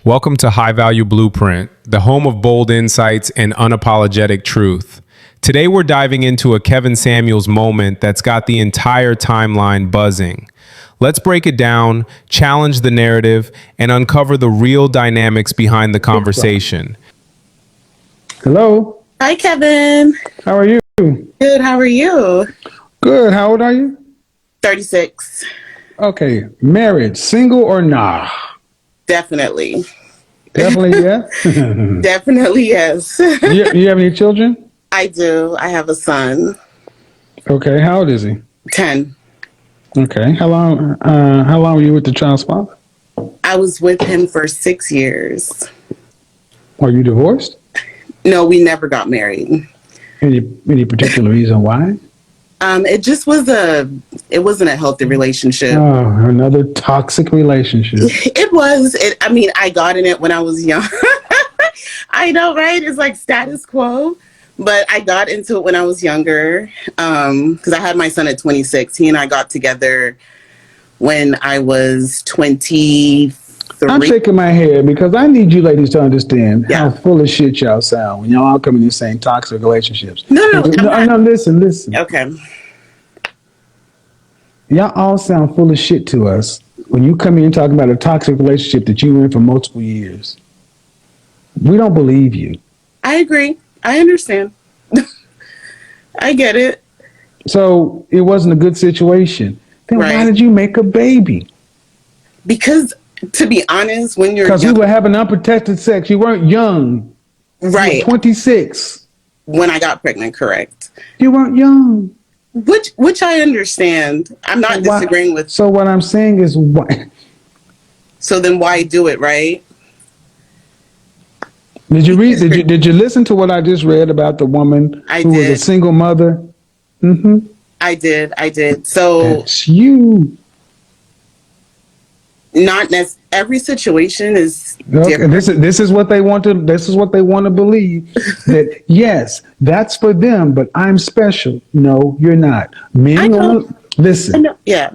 Welcome to High Value Blueprint, the home of bold insights and unapologetic truth. Today we're diving into a Kevin Samuels moment that's got the entire timeline buzzing. Let's break it down, challenge the narrative, and uncover the real dynamics behind the conversation. Hello. Hi, Kevin. How are you? Good. How are you? Good. How old are you? 36. Okay. Married, single or nah? Definitely. Definitely yes. Definitely yes. You have any children? I do. I have a son. Okay. How old is he? 10. Okay. How long were you with the child's father? I was with him for 6 years. Are you divorced? No, we never got married. Any particular reason why? It wasn't a healthy relationship. Oh, another toxic relationship. I got in it when I was young. I know, right? It's like status quo. But I got into it when I was younger because I had my son at 26. He and I got together when I was 23. I'm shaking my head because I need you ladies to understand how full of shit y'all sound when y'all all come in these same toxic relationships. No, listen. Okay. Y'all all sound full of shit to us when you come in talking about a toxic relationship that you were in for multiple years. We don't believe you. I agree. I understand. I get it. So it wasn't a good situation. Then Why did you make a baby? Because, to be honest, when you're young... Because we were having unprotected sex. You weren't young. Right. You were 26. When I got pregnant, correct. You weren't young. Which I understand. I'm not disagreeing with... So what I'm saying is why... So then why do it, right? Did you read? Did you listen to what I just read about the woman who was a single mother? Mm-hmm. I did. So that's you. Not every situation is different. This is what they want to. This is what they want to believe. That yes, that's for them, but I'm special. No, you're not. Men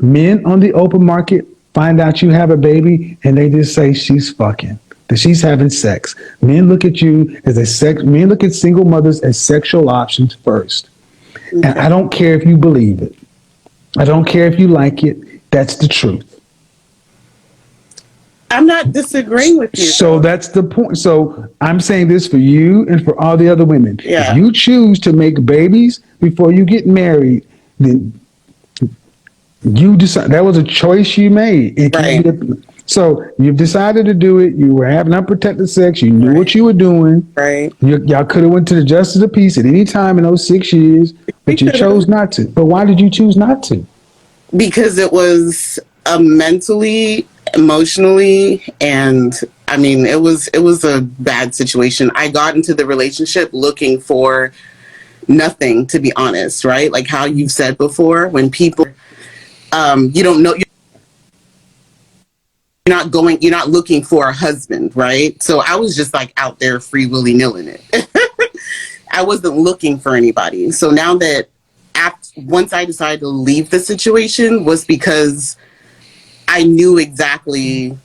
Men on the open market find out you have a baby, and they just say she's fucking. That she's having sex. Men look at you as men look at single mothers as sexual options first. Okay. And I don't care if you believe it. I don't care if you like it. That's the truth. I'm not disagreeing with you. So that's the point. So I'm saying this for you and for all the other women. Yeah. If you choose to make babies before you get married, then you decide that was a choice you made. So you've decided to do it. You were having unprotected sex. You knew what you were doing. Right. Y'all could have went to the justice of the peace at any time in those 6 years, but you chose not to. But why did you choose not to? Because it was mentally, emotionally, and it was a bad situation. I got into the relationship looking for nothing, to be honest, right? Like how you've said before, when people, you don't know. You're not looking for a husband, right? So I was just like out there free willy-nilly it. I wasn't looking for anybody. So now that once I decided to leave the situation was because I knew exactly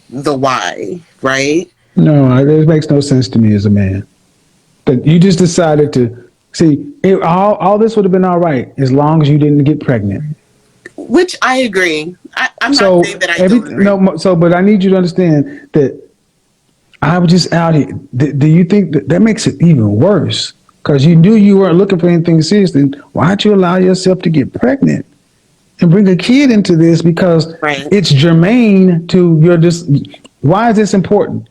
the why, right? No, it makes no sense to me as a man. But you just decided to see all this would have been all right as long as you didn't get pregnant. Which I agree. I'm not saying that I don't agree. No, but I need you to understand that I was just out here. Do you think that makes it even worse? Because you knew you weren't looking for anything serious. Then why'd you allow yourself to get pregnant and bring a kid into this? Because it's germane to your why is this important?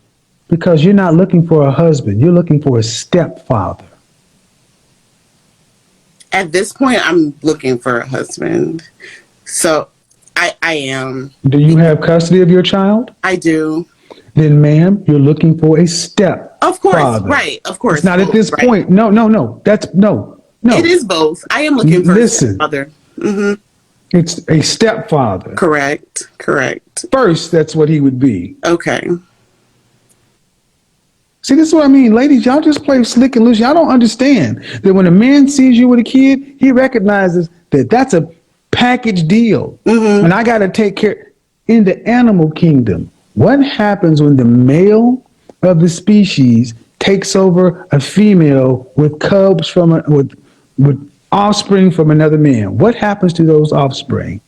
Because you're not looking for a husband. You're looking for a stepfather. At this point, I'm looking for a husband. So I am. Do you have custody of your child? I do. Then, ma'am, you're looking for a step. Of course, right. Of course. It's not both, at this point. No. That's no. It is both. I am looking for a stepfather. Mm-hmm. It's a stepfather. Correct. First, that's what he would be. Okay. See, this is what I mean. Ladies, y'all just play slick and loose. Y'all don't understand that when a man sees you with a kid, he recognizes that that's a package deal. Mm-hmm. And I got to take care in the animal kingdom. What happens when the male of the species takes over a female with cubs with offspring from another man? What happens to those offspring?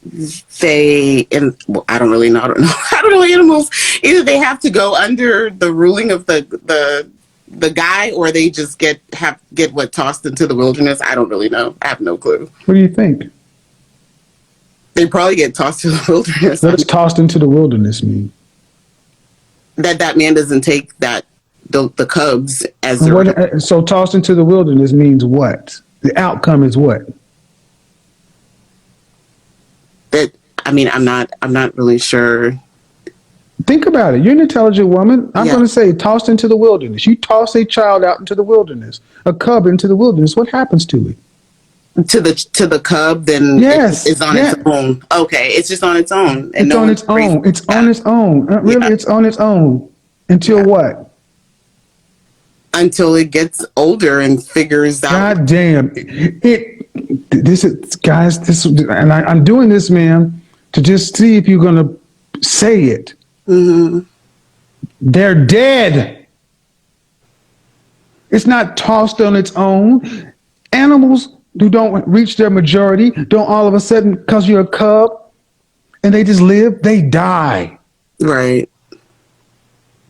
Well, I don't really know. I don't know. I don't know animals. Either they have to go under the ruling of the guy, or they just get what tossed into the wilderness. I don't really know. I have no clue. What do you think? They probably get tossed to the wilderness. What does tossed into the wilderness mean? That man doesn't take the cubs as So tossed into the wilderness means what? The outcome is what? that. I mean, I'm not really sure. Think about it. You're an intelligent woman. I'm Yeah. going to say tossed into the wilderness. You toss a child out into the wilderness, a cub into the wilderness. What happens to it? To the cub, then Yes, it's on its own. Okay, it's just on its own. It's on its own. It's on its own. Really, it's on its own. Until what? Until it gets older and figures out. God damn. This is, guys, and I'm doing this, man, to just see if you're going to say it. Mm-hmm. They're dead. It's not tossed on its own. Animals who don't reach their majority don't all of a sudden, because you're a cub and they just live, they die. Right.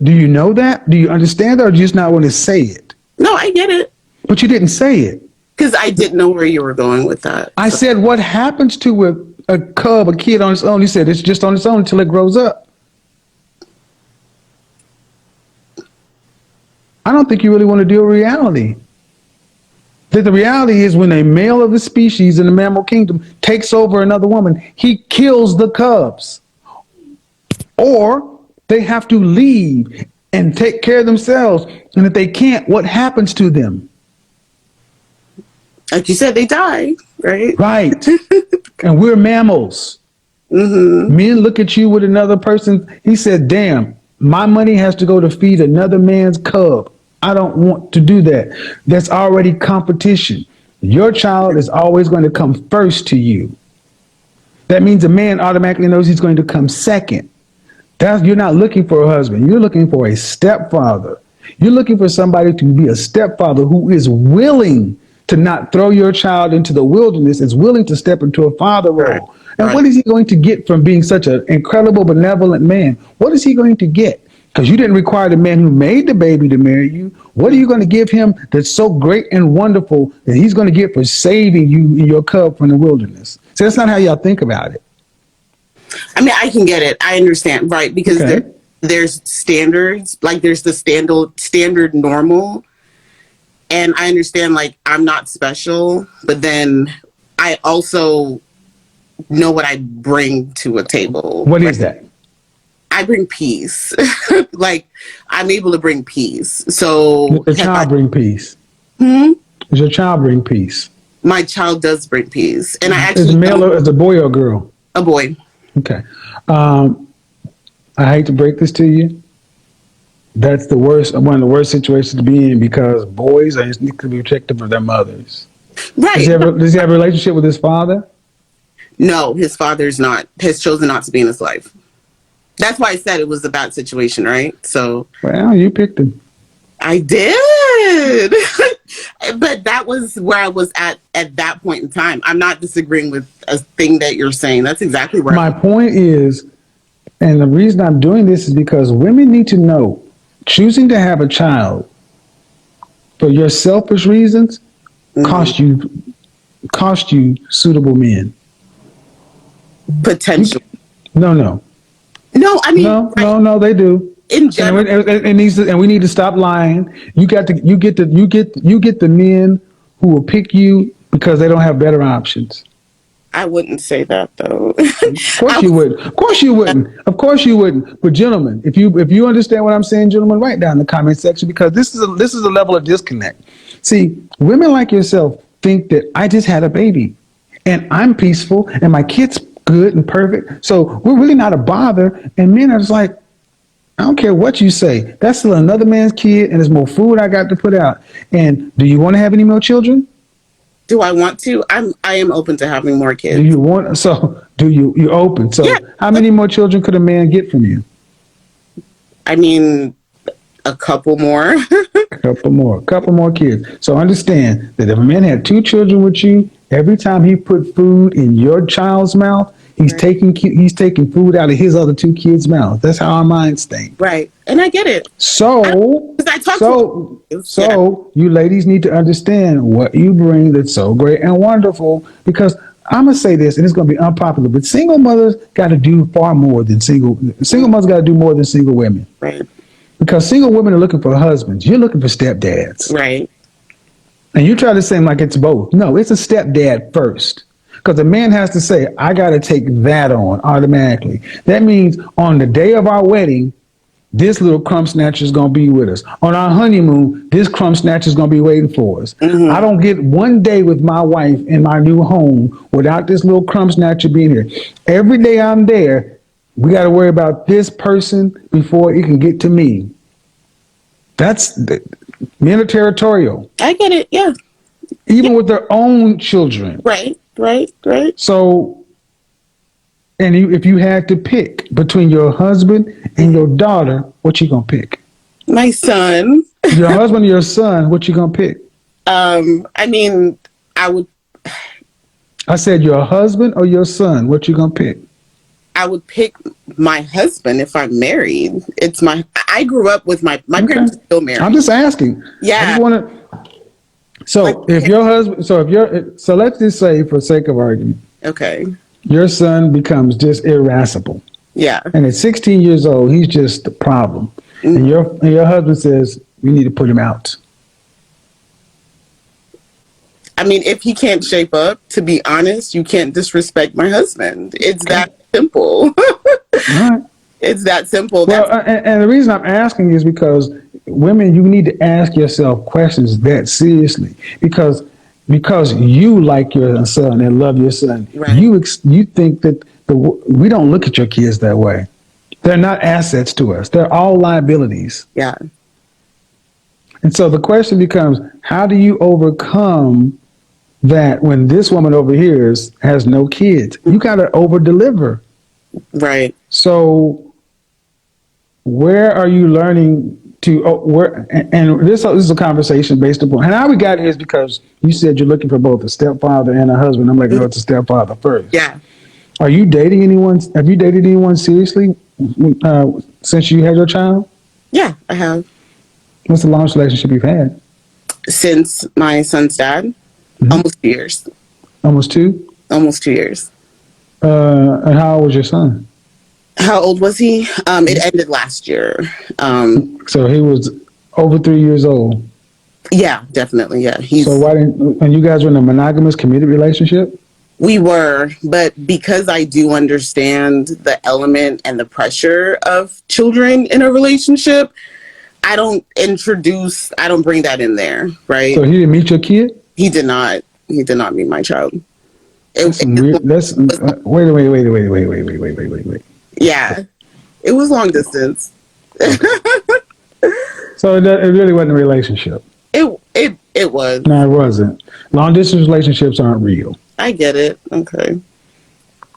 Do you know that? Do you understand that, or do you just not want to say it? No, I get it. But you didn't say it. Because I didn't know where you were going with that. I said, what happens to a cub, a kid on its own? You said it's just on its own until it grows up. I don't think you really want to deal with reality. That the reality is when a male of the species in the mammal kingdom takes over another woman, he kills the cubs. Or they have to leave and take care of themselves. And if they can't, what happens to them? Like you said, they die, right? Right. And we're mammals. Mm-hmm. Men look at you with another person. He said, damn, my money has to go to feed another man's cub. I don't want to do that. That's already competition. Your child is always going to come first to you. That means a man automatically knows he's going to come second. You're not looking for a husband. You're looking for a stepfather. You're looking for somebody to be a stepfather who is willing to not throw your child into the wilderness, is willing to step into a father role. Right. And what is he going to get from being such an incredible, benevolent man? What is he going to get? Because you didn't require the man who made the baby to marry you. What are you going to give him that's so great and wonderful that he's going to get for saving you and your cub from the wilderness? So that's not how y'all think about it. I mean, I can get it. I understand, right? Because Okay. there's standards, like there's the standard normal. And I understand, like, I'm not special, but then I also know what I bring to a table. What is that? I bring peace. Like, I'm able to bring peace. So Does your child bring peace? Hmm? Does your child bring peace? My child does bring peace. And I Is actually it male or is it a boy or a girl? a boy. Okay. I hate to break this to you. That's one of the worst situations to be in, because boys are instinctively protective of their mothers. Right. Does he have a relationship with his father? No, his father's has chosen not to be in his life. That's why I said it was a bad situation, right? So Well, you picked him. I did. But that was where I was at that point in time. I'm not disagreeing with a thing that you're saying. That's exactly where My point is, and the reason I'm doing this is because women need to know, choosing to have a child for your selfish reasons cost you suitable men. potential. No. No, I mean, No, they do. in general. And we need to stop lying. You get the men who will pick you because they don't have better options. I wouldn't say that though. Of course you wouldn't. Of course you wouldn't. Of course you wouldn't. But gentlemen, if you understand what I'm saying, gentlemen, write down in the comment section, because this is a level of disconnect. See, women like yourself think that I just had a baby and I'm peaceful and my kid's good and perfect, so we're really not a bother. And men are just like, I don't care what you say. That's still another man's kid, and there's more food I got to put out. And do you want to have any more children? Do I want to? I am open to having more kids. Do you want? So do you're open? So Yeah. how many more children could a man get from you? I mean, a couple more. Couple more kids. So understand that if a man had 2 children with you, every time he put food in your child's mouth, he's Right. taking food out of his other 2 kids' mouth. That's how our minds think. Right. And I get it. So, Because I talk so, to yeah. so you ladies need to understand what you bring that's so great and wonderful. Because I'm gonna say this, and it's gonna be unpopular, but single mothers got to do far more than single mothers got to do more than single women. Right. Because single women are looking for husbands. You're looking for stepdads. Right. And you try to say like it's both. No, it's a stepdad first. Because a man has to say, I got to take that on automatically. That means on the day of our wedding, this little crumb snatcher is going to be with us. On our honeymoon, this crumb snatcher is going to be waiting for us. Mm-hmm. I don't get one day with my wife in my new home without this little crumb snatcher being here. Every day I'm there, we got to worry about this person before it can get to me. Men are territorial, I get it. Yeah. even with their own children. Right. So, if you had to pick between your husband and your daughter, what you gonna pick? My son. Your husband or your son, what you gonna pick? I mean, I said your husband or your son, what you gonna pick? I would pick my husband if I'm married. I grew up with my parents are still married. I'm just asking. Yeah. I just want to. So so let's just say, for sake of argument, Okay. your son becomes just irascible, Yeah. and at 16 years old, he's just the problem, and your husband says we need to put him out. I mean, if he can't shape up, to be honest, you can't disrespect my husband. It's that simple. All right. It's that simple. Well, and the reason I'm asking is because women, you need to ask yourself questions that seriously, because you like your son and love your son. Right. You think that we don't look at your kids that way. They're not assets to us. They're all liabilities. Yeah. And so the question becomes, how do you overcome that when this woman over here has no kids? You got to over deliver. Right. So where are you learning to and this is a conversation based upon, and how we got here is because you said you're looking for both a stepfather and a husband. I'm like, no, it's a stepfather first. Yeah. Are you dating anyone? Have you dated anyone seriously since you had your child? Yeah, I have. What's the longest relationship you've had? Since my son's dad, almost 2 years. Almost 2? Almost 2 years. And how old was your son? How old was he? It ended last year. So he was over 3 years old. Yeah, definitely. Yeah. So why didn't, and you guys were in a monogamous, committed relationship? We were, but because I do understand the element and the pressure of children in a relationship, I don't bring that in there, right? So he didn't meet your kid? He did not meet my child. Wait. Yeah, it was long distance. So it really wasn't a relationship. It was. No, it wasn't. Long distance relationships aren't real. I get it. Okay.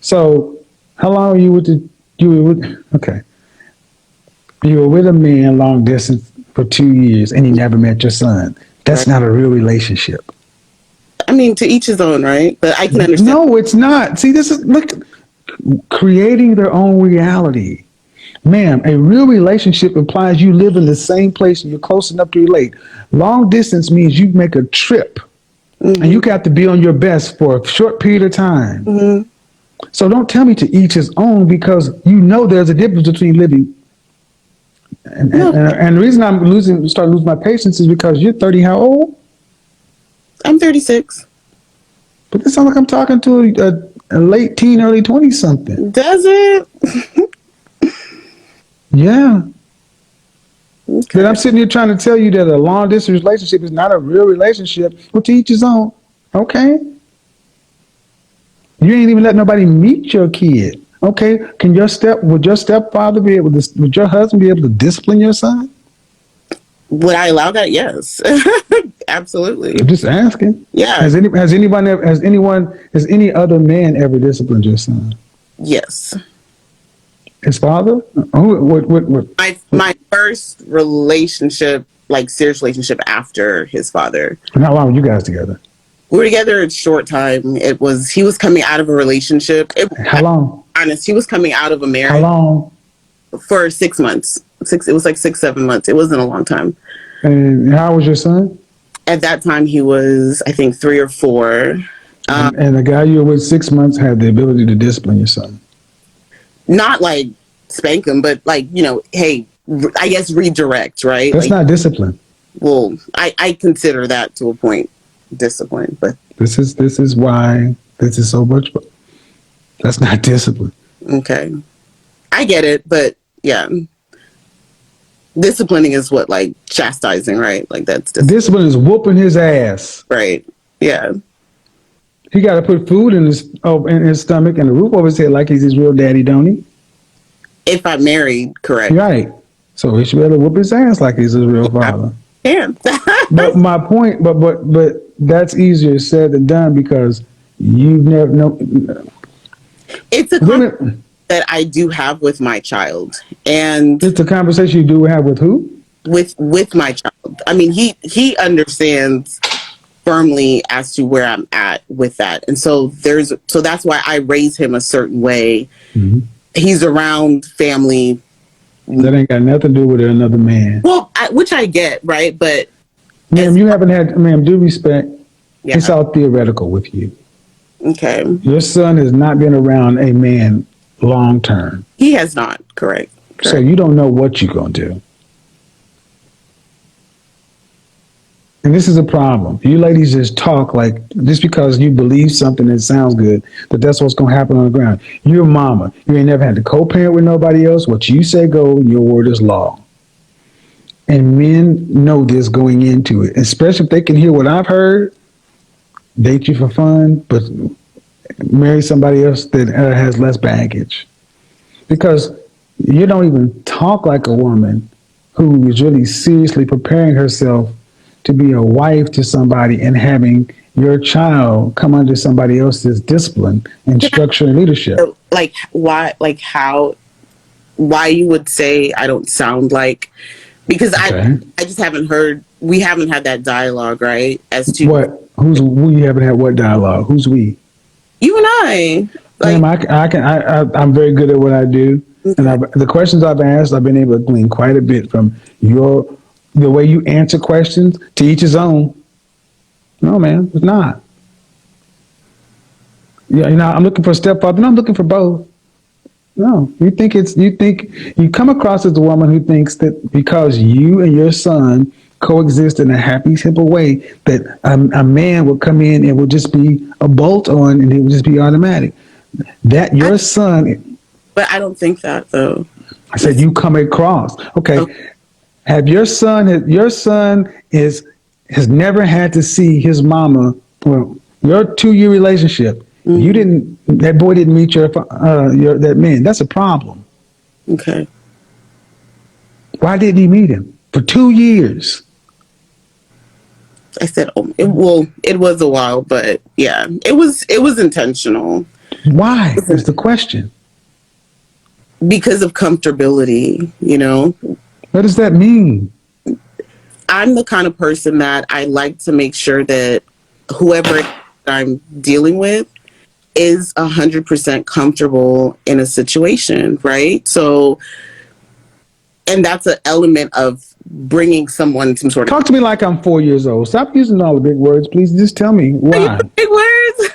So how long were you okay. You were with a man long distance for 2 years and he never met your son. That's not a real relationship. I mean, to each his own, right? But I can understand. No, it's not. See, creating their own reality. Ma'am, a real relationship implies you live in the same place and you're close enough to relate. Long distance means you make a trip and you got to be on your best for a short period of time. Mm-hmm. So don't tell me to each his own, because you know there's a difference between living. And the reason I'm starting to lose my patience is because you're 30. How old? I'm 36. But it sounds like I'm talking to a late teen, early 20 something. Does it? Yeah. Okay. But I'm sitting here trying to tell you that a long distance relationship is not a real relationship. Well, to each his own. Okay. You ain't even let nobody meet your kid. Okay. Would your stepfather would your husband be able to discipline your son? Would I allow that? Yes. Absolutely. I'm just asking. Yeah. Has any other man ever disciplined your son? Yes. His father? What? My first relationship, like serious relationship after his father. And how long were you guys together? We were together a short time. He was coming out of a relationship. How long? Honest, he was coming out of a How marriage long? for 6 months. It was like 6, 7 months. It wasn't a long time. And how was your son? At that time, he was, I think, 3 or 4. And the guy you were with 6 months had the ability to discipline your son. Not like spank him, but like, hey, I guess redirect, right? That's like, not discipline. Well, I consider that to a point discipline, but this is why this is so much. That's not discipline. Okay, I get it, but yeah, disciplining is what, like chastising, right? Like that's discipline is whooping his ass, right? Yeah, he got to put food in his stomach and a roof over his head like he's his real daddy, don't he? If I'm married, correct? Right. So he should be able to whoop his ass like he's his real father. Yeah. But my point, but that's easier said than done because you've never know. It's a conversation that I do have with my child, and it's a conversation you do have with who? With my child. I mean, he understands firmly as to where I'm at with that, and so that's why I raise him a certain way. Mm-hmm. He's around family. That ain't got nothing to do with another man. Well, which I get, right? But ma'am, you haven't had, ma'am, due respect. Yeah. It's all theoretical with you. Okay. Your son has not been around a man long term. He has not, correct. So you don't know what you're going to do. And this is a problem. You ladies just talk like just because you believe something that sounds good, that's what's going to happen on the ground. You're a mama. You ain't never had to co-parent with nobody else. What you say go, your word is law. And men know this going into it, especially if they can hear what I've heard. Date you for fun, but marry somebody else that has less baggage. Because you don't even talk like a woman who is really seriously preparing herself to be a wife to somebody and having your child come under somebody else's discipline and structure and leadership. Like why? Like how? Why you would say I don't sound like? Because okay. I just haven't heard. We haven't had that dialogue, right? As to what? We haven't had what dialogue? Who's we? You and I. Like, I'm very good at what I do, mm-hmm. and the questions I've asked, I've been able to glean quite a bit from the way you answer questions. To each his own. No, man, it's not. Yeah, I'm looking for a stepfather. No, I'm looking for both. No, you think you come across as a woman who thinks that because you and your son coexist in a happy, simple way, that a man will come in and will just be a bolt on and it will just be automatic. That your son. But I don't think that though. I said you come across. Okay. Have your son has never had to see his mama. Well, your 2-year relationship. Mm-hmm. That boy didn't meet that man. That's a problem. Okay. Why didn't he meet him for 2 years? I said, it was a while, but yeah, it was intentional. Why? Is the question. Because of comfortability, What does that mean? I'm the kind of person that I like to make sure that whoever I'm dealing with is 100% comfortable in a situation, right? So, and that's an element of bringing someone some sort of... Talk to me like I'm 4 years old. Stop using all the big words, please. Just tell me why. Big words?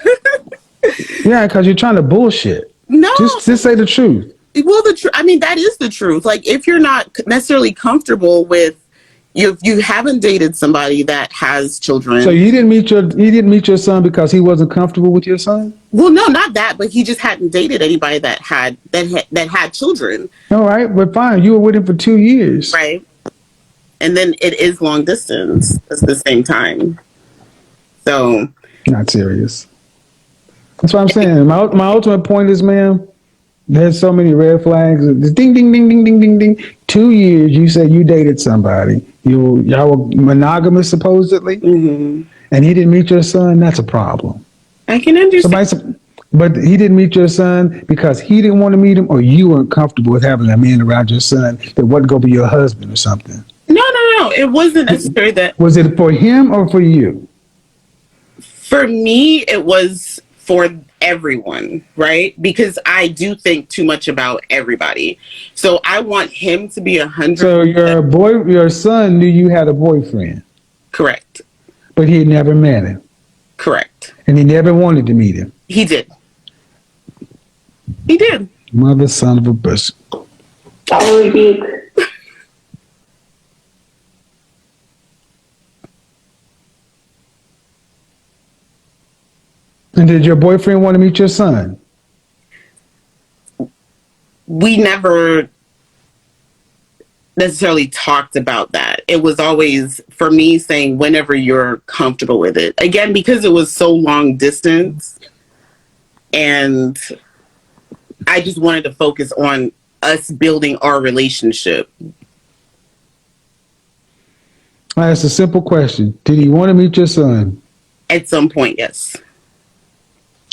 Yeah, because you're trying to bullshit. No. Just say the truth. Well, that is the truth. Like, if you're not necessarily comfortable with, you haven't dated somebody that has children. So he didn't meet your son because he wasn't comfortable with your son? Well, no, not that, but he just hadn't dated anybody that had children. All right, but fine. You were with him for 2 years. Right. And then it is long distance at the same time. So. Not serious. That's what I'm saying. My ultimate point is, ma'am, there's so many red flags. Ding, ding, ding, ding, ding, ding, ding. 2 years, you said you dated somebody. Y'all were monogamous, supposedly, mm-hmm. and he didn't meet your son. That's a problem. I can understand. But he didn't meet your son because he didn't want to meet him, or you weren't comfortable with having a man around your son that wasn't going to be your husband or something. No, no, no. It wasn't necessarily that. Was it for him or for you? For me, it was for everyone, right? Because I do think too much about everybody. So I want him to be 100%. So your son knew you had a boyfriend, Correct. but he had never met him, Correct. and he never wanted to meet him. He did. He did. Mother, son of a bitch. I rebuke. And did your boyfriend want to meet your son? We never necessarily talked about that. It was always, for me, saying whenever you're comfortable with it. Again, because it was so long distance, and I just wanted to focus on us building our relationship. That's a simple question. Did he want to meet your son? At some point, yes.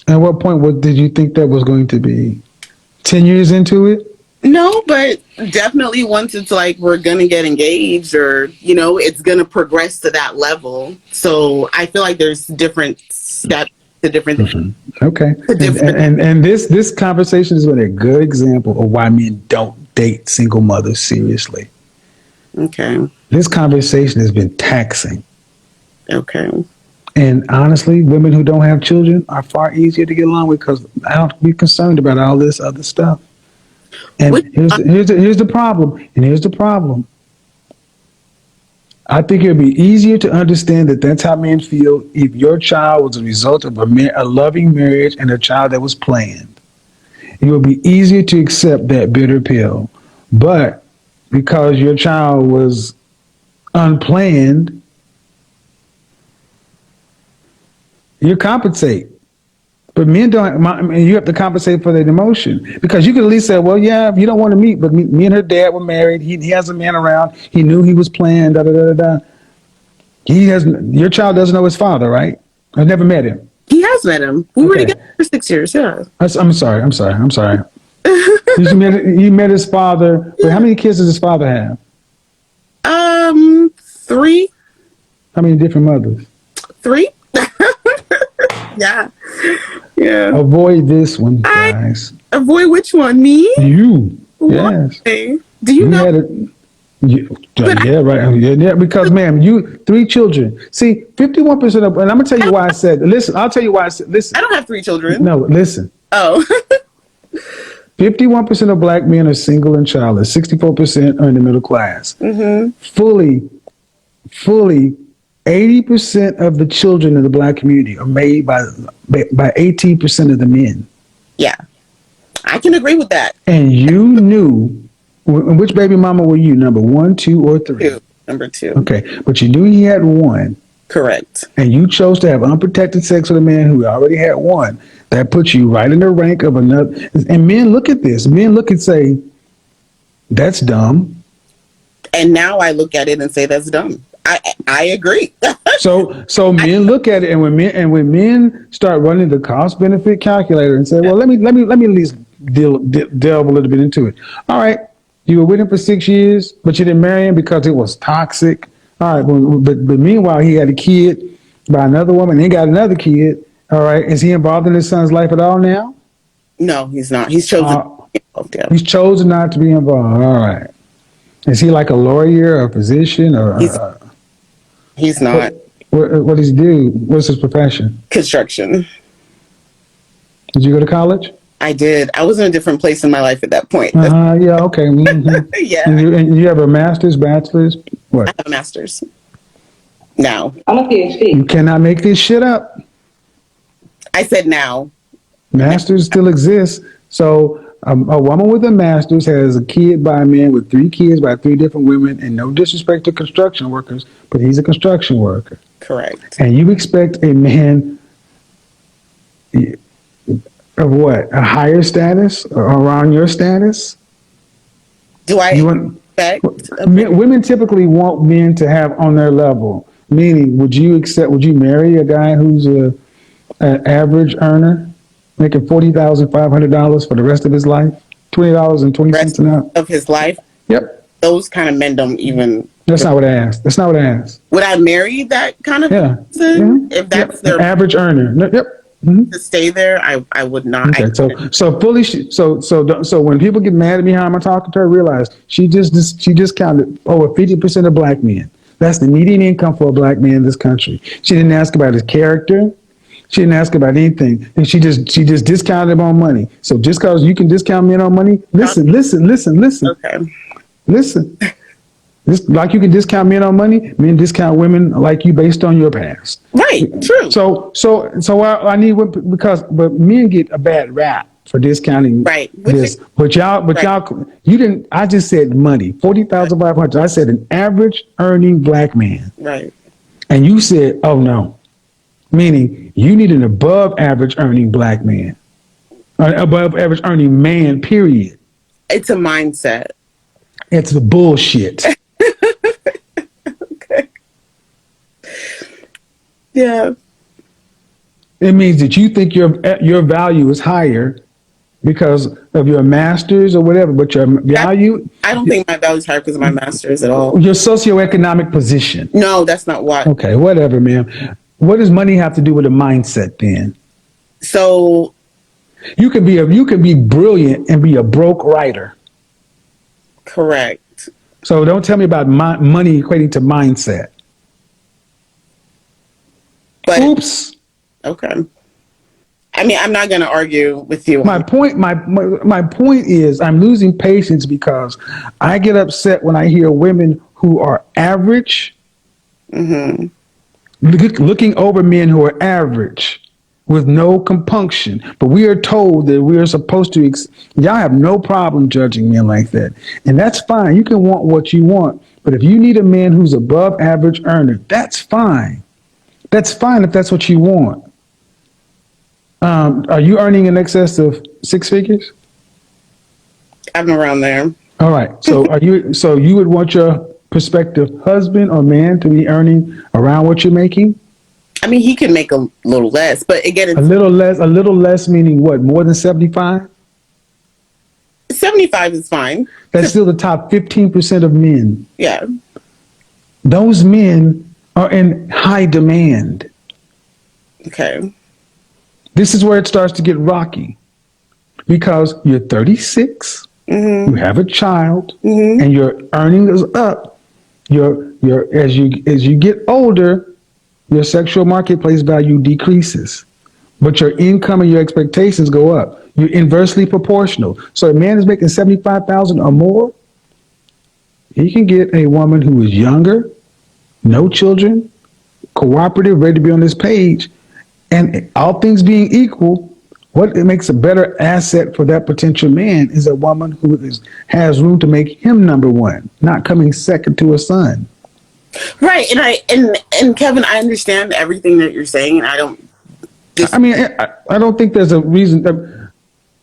At what point did you think that was going to be? 10 years into it? No, but definitely once it's like we're going to get engaged, or, you know, it's going to progress to that level. So I feel like there's different steps to different things. Okay. And this conversation has been a good example of why men don't date single mothers seriously. Okay. This conversation has been taxing. Okay. And honestly, women who don't have children are far easier to get along with because I don't have to be concerned about all this other stuff. And here's the problem. And here's the problem. I think it would be easier to understand that that's how men feel if your child was a result of a loving marriage and a child that was planned. It would be easier to accept that bitter pill. But because your child was unplanned, you compensate. But men don't. You have to compensate for that emotion because you could at least say, "Well, yeah, if you don't want to meet, but me and her dad were married. He has a man around. He knew he was planned. Da da da da." Your child doesn't know his father, right? I never met him. He has met him. We were together for 6 years. Yeah. I'm sorry. You met his father. Wait, how many kids does his father have? 3. How many different mothers? 3. Yeah. Yeah. Avoid this one, guys. Avoid which one? Me? You. Why? Yes. Do you know? Yeah, right. Yeah, because, ma'am, 3 children. See, 51% of, and I'm gonna tell you why I said. Listen, I'll tell you why I said. Listen. I don't have 3 children. No, listen. Oh. 51% of black men are single and childless. 64% are in the middle class. Mm-hmm. Fully, 80% of the children in the black community are made by 18% of the men. Yeah, I can agree with that. And you knew, which baby mama were you? Number 1, 2, or 3? Number 2. Okay, but you knew he had 1. Correct. And you chose to have unprotected sex with a man who already had 1. That puts you right in the rank of another. And men look at this. Men look and say, "That's dumb." And now I look at it and say that's dumb. I agree. So men look at it, and when men start running the cost benefit calculator and say, "Well, let me at least delve a little bit into it." All right, you were with him for 6 years, but you didn't marry him because it was toxic. All right, but meanwhile he had a kid by another woman. And he got another kid. All right, is he involved in his son's life at all now? No, he's not. He's chosen. He's chosen not to be involved. All right. Is he like a lawyer or a physician or? He's not. What does he do? What's his profession? Construction. Did you go to college? I did. I was in a different place in my life at that point. Yeah, okay. Mm-hmm. Yeah. And you have a master's, bachelor's? What? I have a master's. Now. I'm a PhD. You cannot make this shit up. I said now. Masters still exists. So a woman with a master's has a kid by a man with 3 kids by 3 different women, and no disrespect to construction workers, but he's a construction worker. Correct. And you expect a man of what? A higher status or around your status? Do I expect? Women typically want men to have on their level. Meaning, would you marry a guy who's an average earner? making $40,500 for the rest of his life, $20.20 Rest an hour. of his life, Yep. those kind of men don't even. That's not what I asked. That's not what I asked. Would I marry that kind of Yeah. person Yeah. if that's Yep. An their average earner. Yep. Mhm. to stay there? I would not. Okay, so when people get mad at me how am I talking to her, realize she discounted over 50% of black men. That's the median income for a black man in this country. She didn't ask about his character. She didn't ask about anything, and she just discounted him on money. So just because you can discount men on money, listen. Okay. This, like you can discount men on money, men discount women like you based on your past. Right. True. So I need but men get a bad rap for discounting Right. this. But y'all, you didn't. I just said money, 40,500. I said an average earning black man, Right. and you said, oh no, meaning you need an above average earning black man, above average earning man. Period. It's a mindset. It's the bullshit. Okay. Yeah. It means that you think your value is higher because of your master's or whatever, but your value, I don't think my value is higher because of my master's at all. your socioeconomic position. No, that's not why. Okay, whatever, man. What does money have to do with a mindset then? So You can be brilliant and be a broke writer. correct. So don't tell me about money equating to mindset. But Oops. okay. I mean, I'm not going to argue with you. My point is I'm losing patience because I get upset when I hear women who are average looking over men who are average with no compunction. But we are told that we are supposed to, y'all have no problem judging men like that. And that's fine. You can want what you want. But if you need a man who's above average earner, that's fine. That's fine if that's what you want. Are you earning in excess of six figures? I'm around there. All right. So so you would want your prospective husband or man to be earning around what you're making? I mean, he can make a little less, but again, A little less meaning what? More than 75? 75 is fine. That's still the top 15% of men. Yeah. Those men are in high demand. Okay. This is where it starts to get rocky because you're 36, you have a child, and your earning is up. As you get older, your sexual marketplace value decreases, but your income and your expectations go up. You're inversely proportional. So a man is making 75,000 or more, he can get a woman who is younger, no children, cooperative, ready to be on this page, and all things being equal, what makes a better asset for that potential man is a woman who has room to make him number one, not coming second to a son. Right. And Kevin, I understand everything that you're saying, and I don't. I don't think there's a reason.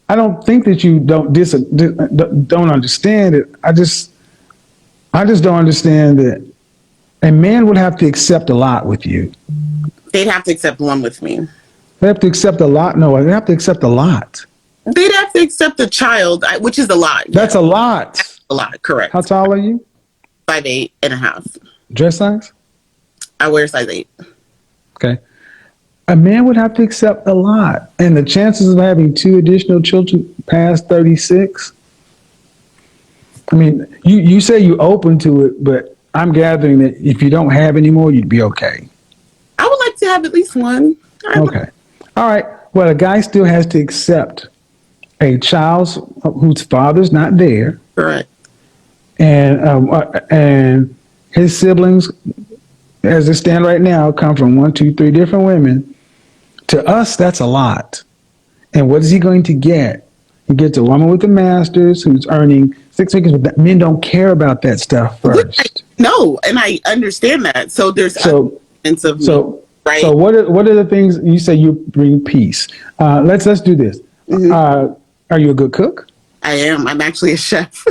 I don't think that you don't understand it. I just don't understand that a man would have to accept a lot with you. They'd have to accept one with me. They have to accept a lot. No, they have to accept a lot. They'd have to accept a child, which is a lot. That's a lot. That's a lot. Correct. How tall are you? 5'8.5". Dress size? I wear size 8. Okay. A man would have to accept a lot. And the chances of having 2 additional children past 36, I mean, you say you're open to it, but I'm gathering that if you don't have any more, you'd be okay. I would like to have at least one. Okay. All right. Well, a guy still has to accept a child whose father's not there. Correct. And his siblings, as they stand right now, come from 1, 2, 3 different women. To us, that's a lot. And what is he going to get? He gets a woman with a master's who's earning 6 figures, but men don't care about that stuff first. No, and I understand that. So there's elements of me, right? So what are the things you say you bring peace? Let's do this. Are you a good cook? I am. I'm actually a chef.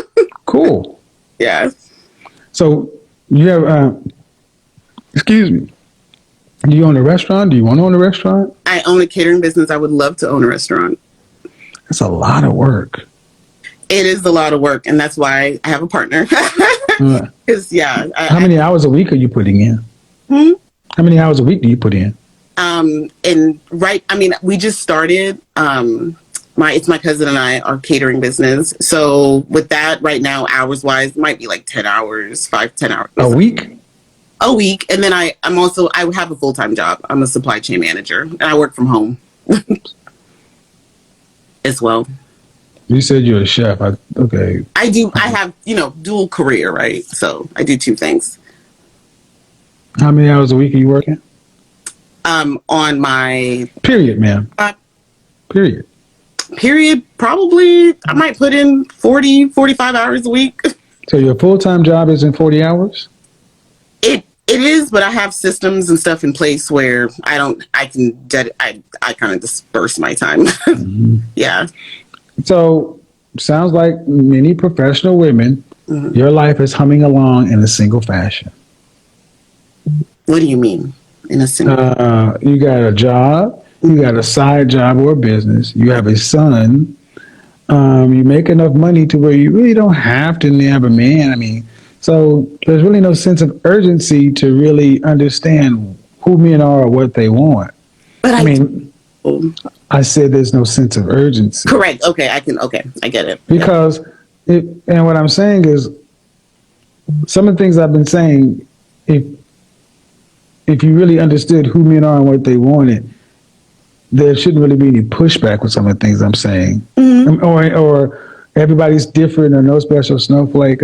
Cool. Yeah. So you have, excuse me, Do you own a restaurant? Do you want to own a restaurant? I own a catering business. I would love to own a restaurant. It's a lot of work. It is a lot of work, and that's why I have a partner. Because how many hours a week are you putting in? How many hours a week do you put in? We just started. It's my cousin and I, our catering business. So with that, right now, hours wise, might be like 10 hours, 10 hours a week. A week, and then I have a full-time job. I'm a supply chain manager, and I work from home as well. You said you're a chef. Okay. I do. I have dual career, right? So I do two things. How many hours a week are you working? On my period, ma'am. Period. Probably I might put in 40, 45 hours a week. So your full-time job is in 40 hours? It is, but I have systems and stuff in place where I kind of disperse my time. Mm-hmm. Yeah. So sounds like many professional women, your life is humming along in a single fashion. What do you mean in a single? You got a job, you got a side job or a business, you have a son, you make enough money to where you really don't have to have a man. I mean, so there's really no sense of urgency to really understand who men are or what they want. But I said there's no sense of urgency. Correct. Okay, I get it. Because and what I'm saying is, some of the things I've been saying, if you really understood who men are and what they wanted, there shouldn't really be any pushback with some of the things I'm saying. Mm-hmm. Or everybody's different, or no special snowflake,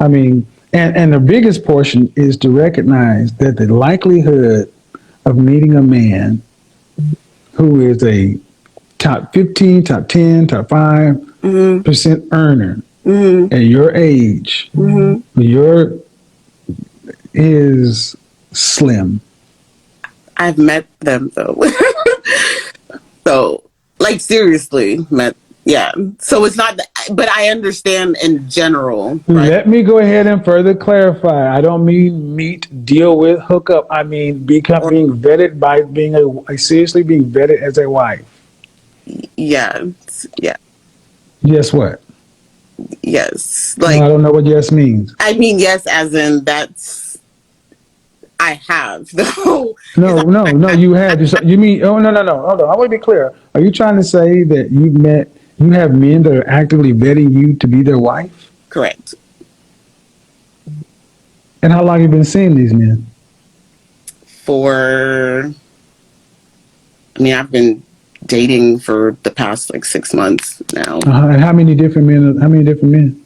and the biggest portion is to recognize that the likelihood of meeting a man who is a top 15, top 10, top 5% earner at your age, is slim. I've met them though. So, like, seriously, met. Yeah. So it's not, but I understand in general. Right? Let me go ahead and further clarify. I don't mean meet, deal with, hook up. I mean being vetted by seriously being vetted as a wife. Yeah. Yeah. Yes, what? Yes. Like, no, I don't know what yes means. I mean yes, as in that's. I have though. No. You have. You mean? Oh no. Hold on. I want to be clear. Are you trying to say that you have men that are actively vetting you to be their wife? Correct. And how long have you been seeing these men? I've been dating for the past like 6 months now. And how many different men?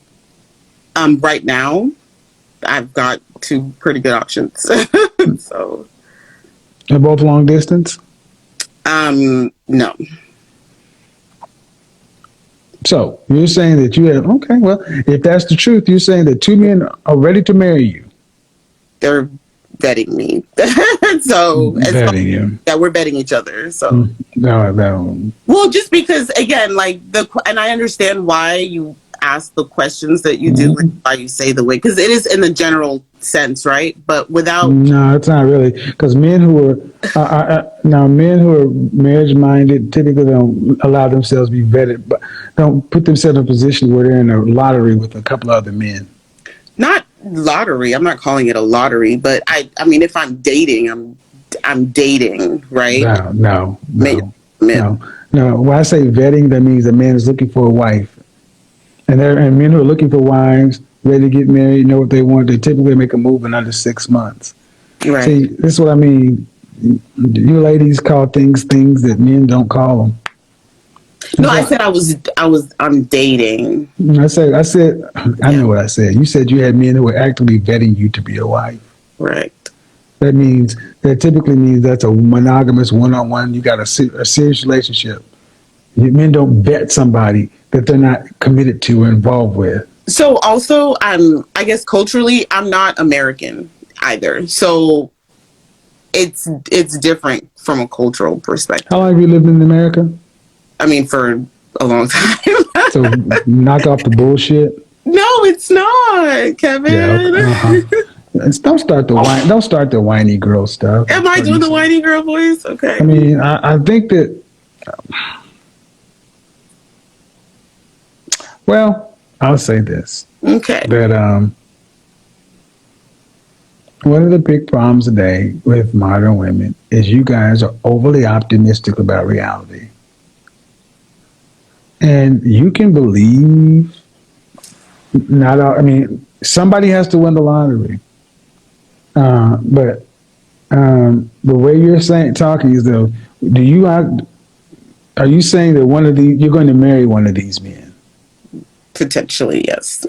Right now, I've got 2 pretty good options. So. They're both long distance? No. So you're saying that you have, okay, well, if that's the truth, you're saying that 2 men are ready to marry you. They're vetting me. So vetting you. Yeah, we're vetting each other. So no. Well, just because again, and I understand why you ask the questions that you do, and why you say the way, because it is in the general sense, right? But without it's not really, because men who are marriage minded typically don't allow themselves to be vetted, but don't put themselves in a position where they're in a lottery with a couple other men. Not lottery. I'm not calling it a lottery, but I mean, if I'm dating, I'm dating, right? No. When I say vetting, that means a man is looking for a wife. And men who are looking for wives, ready to get married, know what they want, they typically make a move in under 6 months. Right. See, this is what I mean. You ladies call things that men don't call them. No, I said I'm dating. I know what I said. You said you had men who were actively vetting you to be a wife. Right. That typically means that's a monogamous one-on-one. You got a serious relationship. Men don't vet somebody that they're not committed to or involved with. So also, I guess culturally, I'm not American either. So it's different from a cultural perspective. How long have you lived in America? I mean, for a long time. So knock off the bullshit. No, it's not, Kevin. Yeah, Don't start the whiny girl stuff. Am I doing the whiny girl voice? Okay. I mean, I think that. Well, I'll say this. Okay. That one of the big problems today with modern women is you guys are overly optimistic about reality. And you can believe not all, I mean, somebody has to win the lottery. But the way you're talking is though, are you saying that one of these, you're going to marry one of these men? Potentially, yes.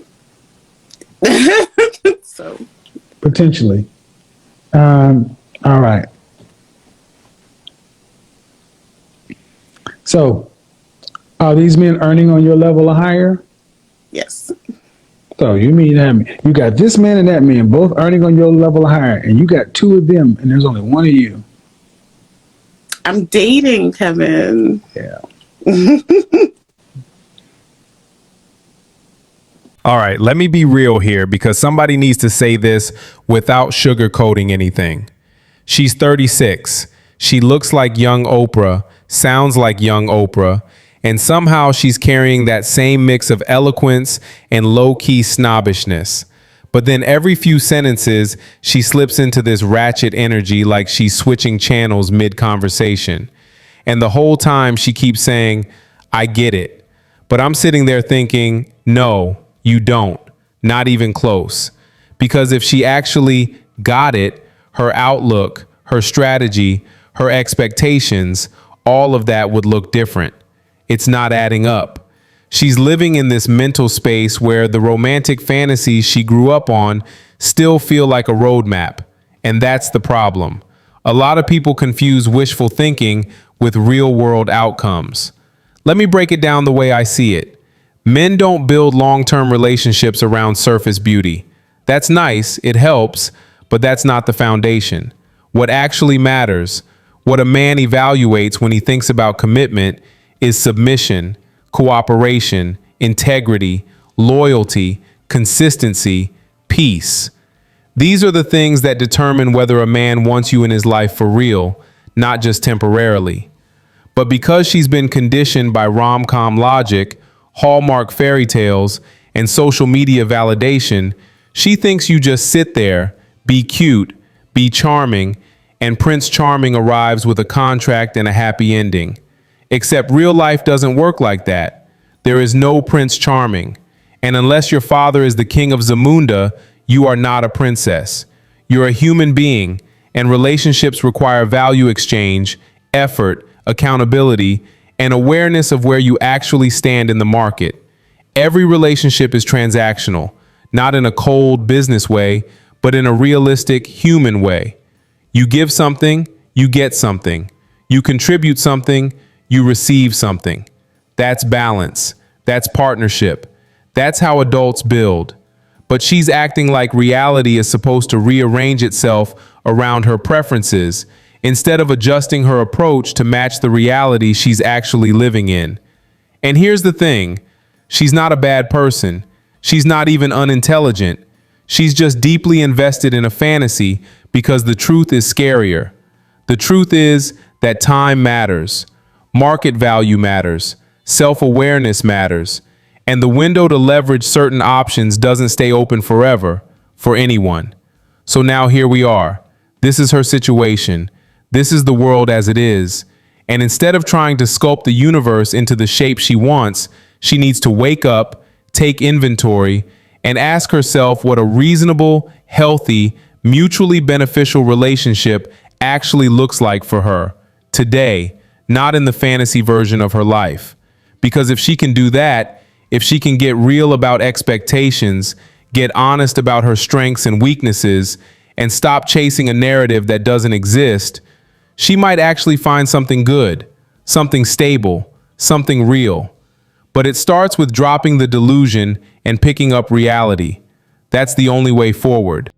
So Potentially. All right. So, are these men earning on your level or higher? yes. So you mean that you got this man and that man both earning on your level or higher, and you got two of them, and there's only one of you. I'm dating, Kevin. Yeah. All right, let me be real here because somebody needs to say this without sugarcoating anything. She's 36. She looks like young Oprah, sounds like young Oprah, and somehow she's carrying that same mix of eloquence and low-key snobbishness. But then every few sentences, she slips into this ratchet energy like she's switching channels mid-conversation. And the whole time she keeps saying, I get it. But I'm sitting there thinking, no, you don't. Not even close. Because if she actually got it, her outlook, her strategy, her expectations, all of that would look different. It's not adding up. She's living in this mental space where the romantic fantasies she grew up on still feel like a roadmap. And that's the problem. A lot of people confuse wishful thinking with real-world outcomes. Let me break it down the way I see it. Men don't build long-term relationships around surface beauty. That's nice, it helps, but that's not the foundation. What actually matters, what a man evaluates when he thinks about commitment, is submission, cooperation, integrity, loyalty, consistency, peace. These are the things that determine whether a man wants you in his life for real, not just temporarily. But because she's been conditioned by rom-com logic, Hallmark fairy tales, and social media validation, she thinks you just sit there, be cute, be charming, and Prince Charming arrives with a contract and a happy ending. Except real life doesn't work like that. There is no Prince Charming. And unless your father is the king of Zamunda, you are not a princess. You're a human being, and relationships require value exchange, effort, accountability, and awareness of where you actually stand in the market. Every relationship is transactional, not in a cold business way, but in a realistic human way. You give something, you get something. You contribute something, you receive something. That's balance. That's partnership. That's how adults build. But she's acting like reality is supposed to rearrange itself around her preferences instead of adjusting her approach to match the reality she's actually living in. And here's the thing, she's not a bad person. She's not even unintelligent. She's just deeply invested in a fantasy because the truth is scarier. The truth is that time matters. Market value matters, self-awareness matters, and the window to leverage certain options doesn't stay open forever for anyone. So now here we are. This is her situation. This is the world as it is. And instead of trying to sculpt the universe into the shape she wants, she needs to wake up, take inventory, and ask herself what a reasonable, healthy, mutually beneficial relationship actually looks like for her today, not in the fantasy version of her life. Because if she can do that, if she can get real about expectations, get honest about her strengths and weaknesses, and stop chasing a narrative that doesn't exist, she might actually find something good, something stable, something real. But it starts with dropping the delusion and picking up reality. That's the only way forward.